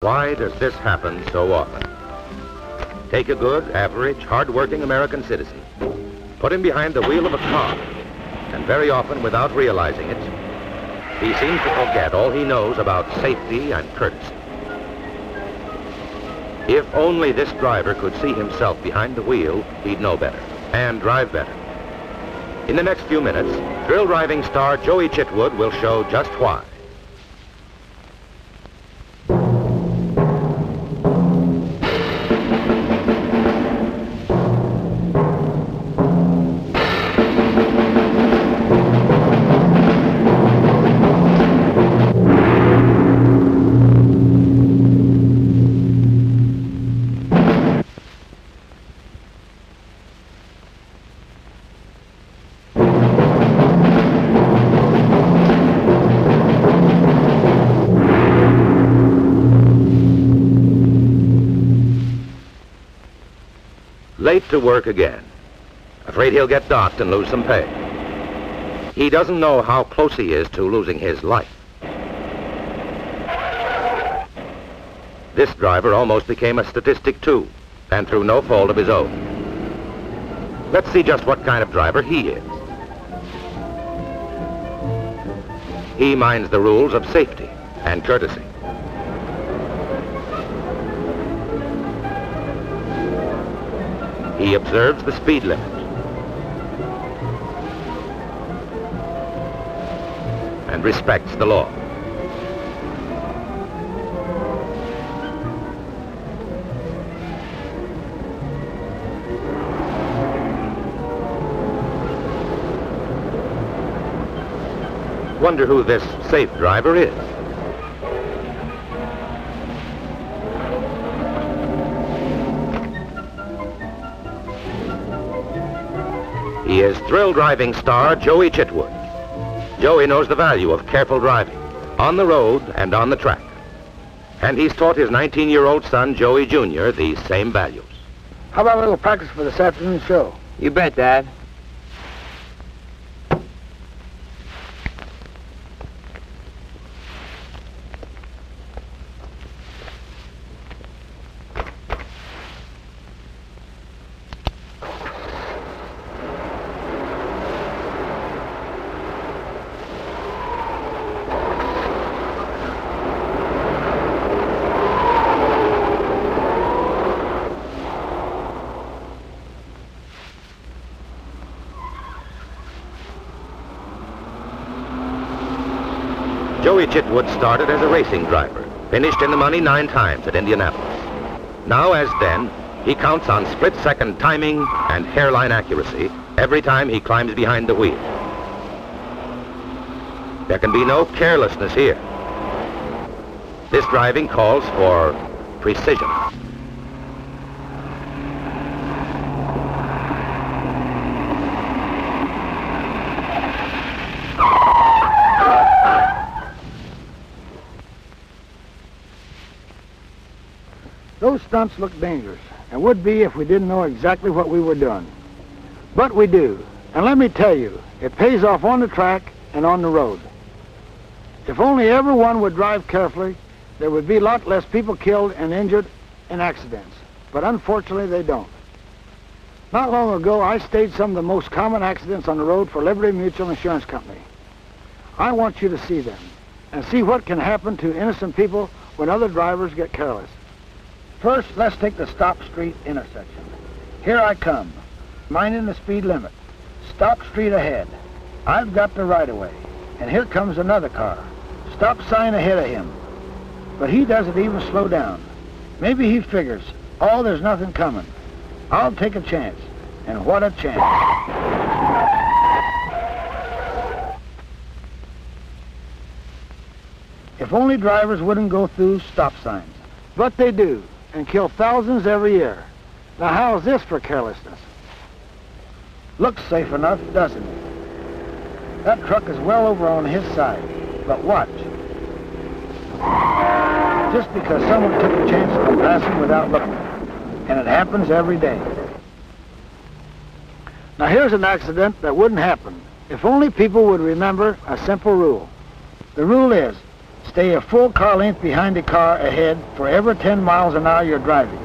Why does this happen so often? Take a good, average, hard-working American citizen. Put him behind the wheel of a car, and very often, without realizing it, he seems to forget all he knows about safety and courtesy. If only this driver could see himself behind the wheel, he'd know better and drive better. In the next few minutes, thrill driving star Joey Chitwood will show just why. Late to work again. Afraid he'll get docked and lose some pay. He doesn't know how close he is to losing his life. This driver almost became a statistic too, and through no fault of his own. Let's see just what kind of driver he is. He minds the rules of safety and courtesy. He observes the speed limit and respects the law. Wonder who this safe driver is. He is thrill driving star Joey Chitwood. Joey knows the value of careful driving, on the road and on the track. And he's taught his 19-year-old son, Joey Jr., these same values. How about a little practice for this afternoon's show? You bet, Dad. Joey Chitwood started as a racing driver, finished in the money 9 times at Indianapolis. Now, as then, he counts on split-second timing and hairline accuracy every time he climbs behind the wheel. There can be no carelessness here. This driving calls for precision. Those stunts look dangerous, and would be if we didn't know exactly what we were doing. But we do, and let me tell you, it pays off on the track and on the road. If only everyone would drive carefully, there would be a lot less people killed and injured in accidents. But unfortunately, they don't. Not long ago, I staged some of the most common accidents on the road for Liberty Mutual Insurance Company. I want you to see them, and see what can happen to innocent people when other drivers get careless. First, let's take the Stop Street intersection. Here I come, minding the speed limit. Stop street ahead. I've got the right-of-way, and here comes another car. Stop sign ahead of him. But he doesn't even slow down. Maybe he figures, oh, there's nothing coming. I'll take a chance, and what a chance. If only drivers wouldn't go through stop signs. But they do, and kill thousands every year. Now how's this for carelessness? Looks safe enough, doesn't it? That truck is well over on his side, but watch. Just because someone took a chance on passing without looking, and it happens every day. Now here's an accident that wouldn't happen if only people would remember a simple rule. The rule is, Stay a full car length behind the car ahead for every 10 miles an hour you're driving.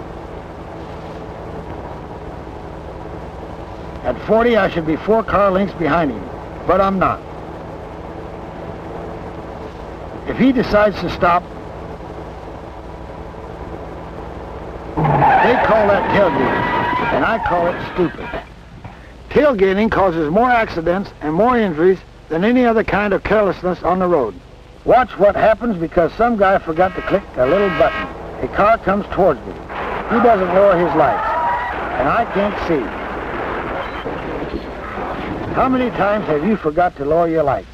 At 40, I should be 4 car lengths behind him, but I'm not. If he decides to stop, they call that tailgating, and I call it stupid. Tailgating causes more accidents and more injuries than any other kind of carelessness on the road. Watch what happens because some guy forgot to click a little button. A car comes towards me. He doesn't lower his lights, and I can't see. How many times have you forgot to lower your lights?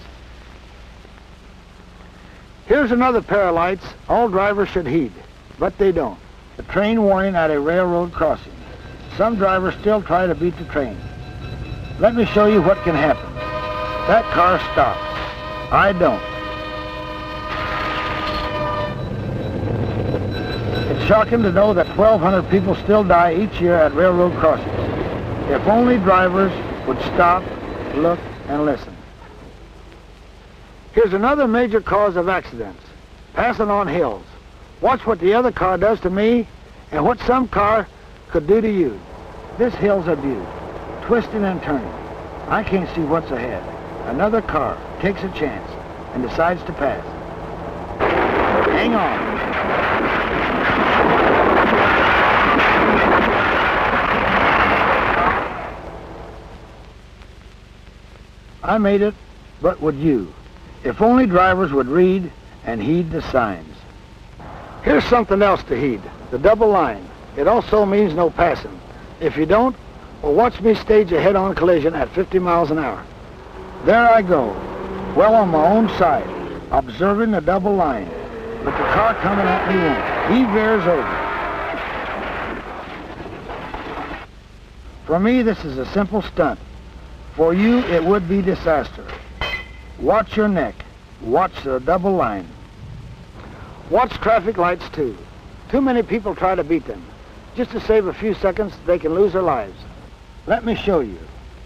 Here's another pair of lights all drivers should heed, but they don't. The train warning at a railroad crossing. Some drivers still try to beat the train. Let me show you what can happen. That car stops. I don't. It's shocking to know that 1,200 people still die each year at railroad crossings. If only drivers would stop, look, and listen. Here's another major cause of accidents. Passing on hills. Watch what the other car does to me and what some car could do to you. This hill's a beaut, twisting and turning. I can't see what's ahead. Another car takes a chance and decides to pass. Hang on. I made it, but would you? If only drivers would read and heed the signs. Here's something else to heed, the double line. It also means no passing. If you don't, well, watch me stage a head-on collision at 50 miles an hour. There I go, well on my own side, observing the double line. But the car coming at me won't. He veers over. For me, this is a simple stunt. For you, it would be disaster. Watch your neck. Watch the double line. Watch traffic lights, too. Too many people try to beat them. Just to save a few seconds, they can lose their lives. Let me show you.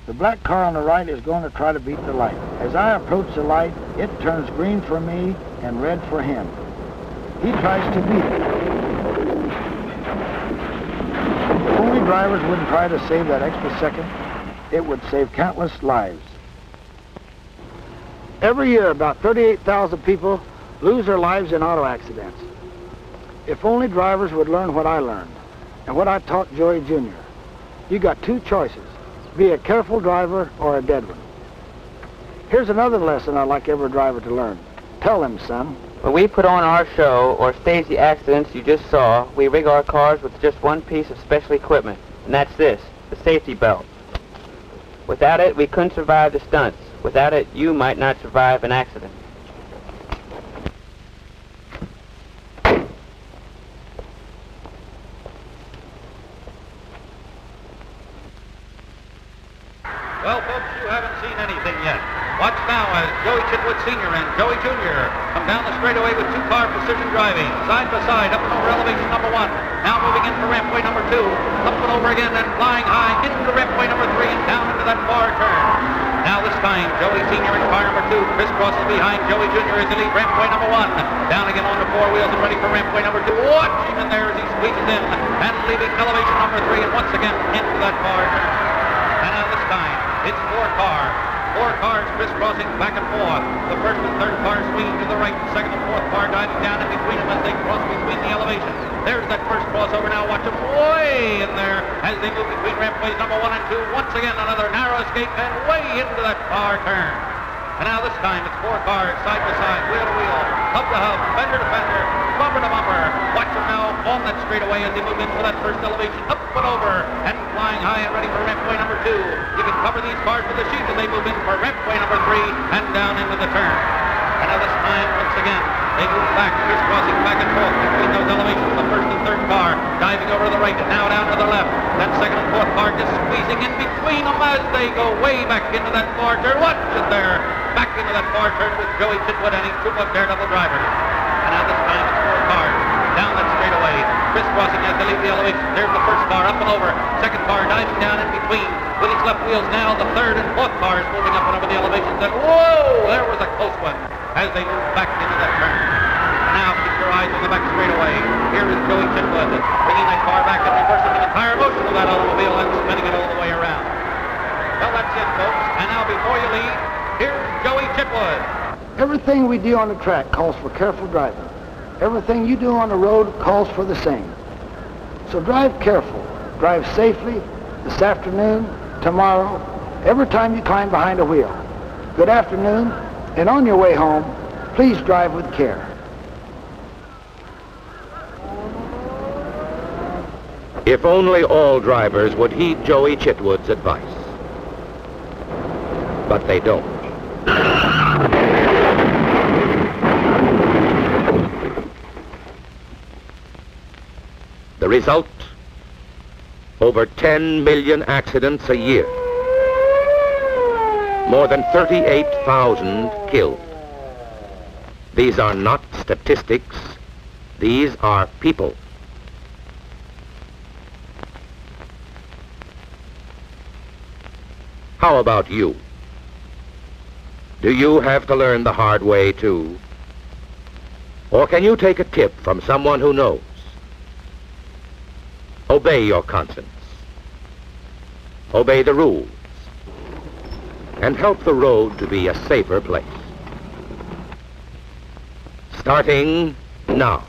The black car on the right is going to try to beat the light. As I approach the light, it turns green for me and red for him. He tries to beat it. If only drivers wouldn't try to save that extra second, it would save countless lives. Every year, about 38,000 people lose their lives in auto accidents. If only drivers would learn what I learned and what I taught Joey Jr. You got 2 choices. Be a careful driver or a dead one. Here's another lesson I'd like every driver to learn. Tell them, son. When we put on our show or stage the accidents you just saw, we rig our cars with just one piece of special equipment, and that's this, the safety belt. Without it, we couldn't survive the stunts. Without it, you might not survive an accident. Well, folks, you haven't seen anything yet. Watch now as Joey Chitwood Sr. and Joey Jr. come down the straightaway with 2-car precision driving, side by side, up and over elevation number 1. Now moving in for rampway number 2, up and over again and flying high into rampway number 3 and down into that far turn. Now this time, Joey Sr. in car number 2 crisscrosses behind Joey Jr. as he leads rampway number 1. Down again on the 4 wheels and ready for rampway number 2. Watch him in there as he squeezes in and leaving elevation number 3 and once again into that far turn. And now this time, it's 4 cars. 4 cars crisscrossing back and forth. The first and third cars swinging to the right. The second and fourth car diving down in between them as they cross between the elevations. There's that first crossover now. Watch them way in there as they move between rampways number 1 and 2. Once again, another narrow escape and way into that far turn. And now this time, it's 4 cars side by side, wheel to wheel, hub to hub, fender to fender, bumper to bumper. Watch them now on that straightaway as they move into that first elevation, up and over, and flying high and ready for rampway number 2. You can cover these cars with the sheet as they move in for rampway number 3 and down into the turn. And now this time, once again, they move back, crisscrossing back and forth between those elevations. The first and third car diving over to the right and now down to the left. That second and fourth car just squeezing in between them as they go way back into that far turn. Watch it there. Back into that far turn with Joey Chitwood and his troop of daredevil drivers. And now this time it's 4 cars down that straightaway, crisscrossing as they leave the elevation. There's the first car up and over. Second car diving down in between with his left wheels now. The third and fourth cars moving up and over the elevations. And whoa, there was a close one as they move back into that turn. rides on the back straightaway. Here is Joey Chitwood, bringing that car back and reversing the entire motion of that automobile and spinning it all the way around. Well, that's it, folks. And now, before you leave, here's Joey Chitwood. Everything we do on the track calls for careful driving. Everything you do on the road calls for the same. So drive careful. Drive safely this afternoon, tomorrow, every time you climb behind a wheel. Good afternoon, and on your way home, please drive with care. If only all drivers would heed Joey Chitwood's advice. But they don't. The result? Over 10 million accidents a year. More than 38,000 killed. These are not statistics. These are people. How about you? Do you have to learn the hard way too? Or can you take a tip from someone who knows? Obey your conscience. Obey the rules. And help the road to be a safer place. Starting now.